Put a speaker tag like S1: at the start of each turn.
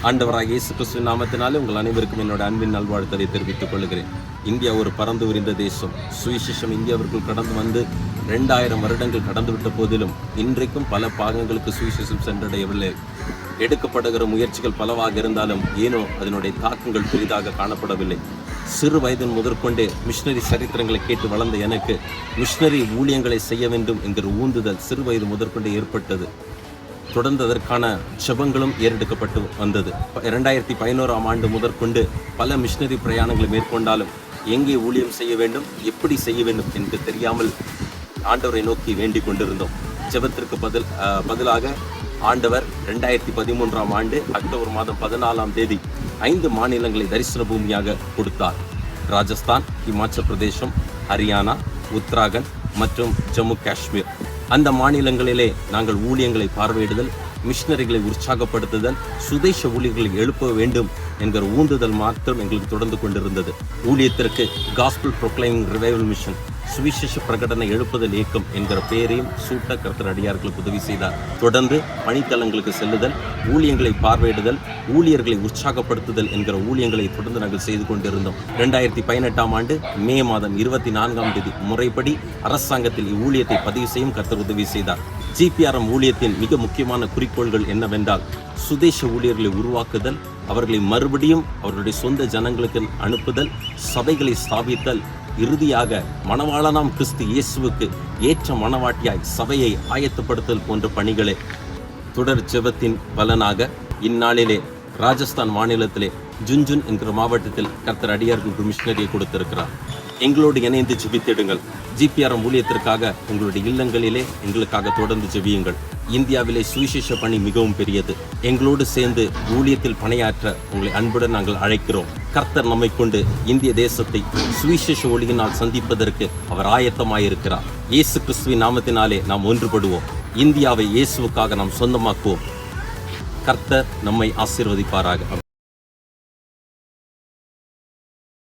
S1: ஆண்டவராக இயேசு கிறிஸ்துவின் நாமத்தினாலே உங்கள் அனைவருக்கும் என்னோட அன்பின் நல்வாழ்த்தலை தெரிவித்துக் கொள்கிறேன். இந்தியா ஒரு பறந்து விரிந்த தேசம். சுவிசேஷம் இந்தியாவிற்குள் கடந்து வந்து 2000 வருடங்கள் கடந்துவிட்ட போதிலும் இன்றைக்கும் பல பாகங்களுக்கு சுவிசேஷம் சென்றடையவில்லை. எடுக்கப்படுகிற முயற்சிகள் பலவாக இருந்தாலும் ஏனோ அதனுடைய தாக்கங்கள் பெரிதாக காணப்படவில்லை. சிறு வயதின் முதற்கொண்டே மிஷினரி சரித்திரங்களை கேட்டு வளர்ந்த எனக்கு மிஷினரி ஊழியங்களை செய்ய வேண்டும் என்கிற ஊந்துதல் சிறு வயது முதற்கொண்டே ஏற்பட்டது. தொடர்ந்து அதற்கான ஜெபங்களும் ஏறெடுக்கப்பட்டு வந்தது. 2011ஆம் ஆண்டு முதற்கொண்டு பல மிஷினரி பிரயாணங்களை மேற்கொண்டாலும் எங்கே ஊழியம் செய்ய வேண்டும், எப்படி செய்ய வேண்டும் என்று தெரியாமல் ஆண்டவரை நோக்கி வேண்டிக் கொண்டிருந்தோம். ஜெபத்திற்கு பதிலாக ஆண்டவர் 2013ஆம் ஆண்டு அக்டோபர் மாதம் 14ஆம் தேதி 5 மாநிலங்களை தரிசன பூமியாக கொடுத்தார். ராஜஸ்தான், இமாச்சல் பிரதேசம், ஹரியானா, உத்தராகண்ட் மற்றும் ஜம்மு காஷ்மீர். அந்த மாநிலங்களிலே நாங்கள் ஊழியங்களை பார்வையிடுதல், மிஷினரிகளை உற்சாகப்படுத்துதல், சுதேச ஊழியர்களை எழுப்ப வேண்டும் என்கிற ஊந்துதல் மாத்திரம் எங்களுக்கு தொடர்ந்து கொண்டிருந்தது. ஊழியத்திற்கு காஸ்பல் ப்ரொக்ளைமிங் ரிவைவல் மிஷன், சுவிசேஷ பிரகடனை எழுப்புதல் இயக்கம் என்கிற பெயரையும் சூட்ட கர்த்தர் அடியார்களுக்கு உதவி செய்தார். தொடர்ந்து பணித்தளங்களுக்கு செல்லுதல், ஊழியங்களை பார்வையிடுதல், ஊழியர்களை உற்சாகப்படுத்துதல் என்கிற ஊழியங்களை தொடர்ந்து நாங்கள் செய்து கொண்டிருந்தோம். 2018ஆம் ஆண்டு மே மாதம் 24ஆம் தேதி முறைப்படி அரசாங்கத்தில் இவ்வூழியத்தை பதிவு செய்யும் கர்த்தர் உதவி செய்தார். GPRM ஊழியத்தின் மிக முக்கியமான குறிக்கோள்கள் என்னவென்றால், சுதேச ஊழியர்களை உருவாக்குதல், அவர்களை மறுபடியும் அவர்களுடைய சொந்த ஜனங்களுக்கு அனுப்புதல், சபைகளை ஸ்தாபித்தல், இறுதியாக மணவாளனாம் கிறிஸ்து இயேசுவுக்கு ஏற்ற மணவாட்டியாய் சபையை ஆயத்தப்படுத்தல் போன்ற பணிகளே. தொடர் ஜெபத்தின் பலனாக இந்நாளிலே ராஜஸ்தான் மாநிலத்திலே ஜுன்ஜுன் என்கிற மாவட்டத்தில் கர்த்தர் அடியார்களுக்கு மிஷினரியை கொடுத்திருக்கிறார். எங்களோடு இணைந்து ஜெபித்திடுங்கள். GPRM ஊழியத்திற்காக உங்களுடைய இல்லங்களிலே எங்களுக்காக தொடர்ந்து ஜெபியுங்கள். இந்தியாவிலே சுவிசேஷ பணி மிகவும் பெரியது. எங்களோடு சேர்ந்து ஊழியத்தில் பணியாற்ற உங்களை அன்புடன் நாங்கள் அழைக்கிறோம். கர்த்தர் நம்மை கொண்டு இந்திய தேசத்தை சுவிசேஷ ஒளியினால் சந்திப்பதற்கு அவர் ஆயத்தமாயிருக்கிறார். இயேசு கிறிஸ்துவின் நாமத்தினாலே நாம் ஒன்றுபடுவோம். இந்தியாவை இயேசுவுக்காக நாம் சொந்தமாக்குவோம். கர்த்தர் நம்மை ஆசீர்வதிப்பாராக.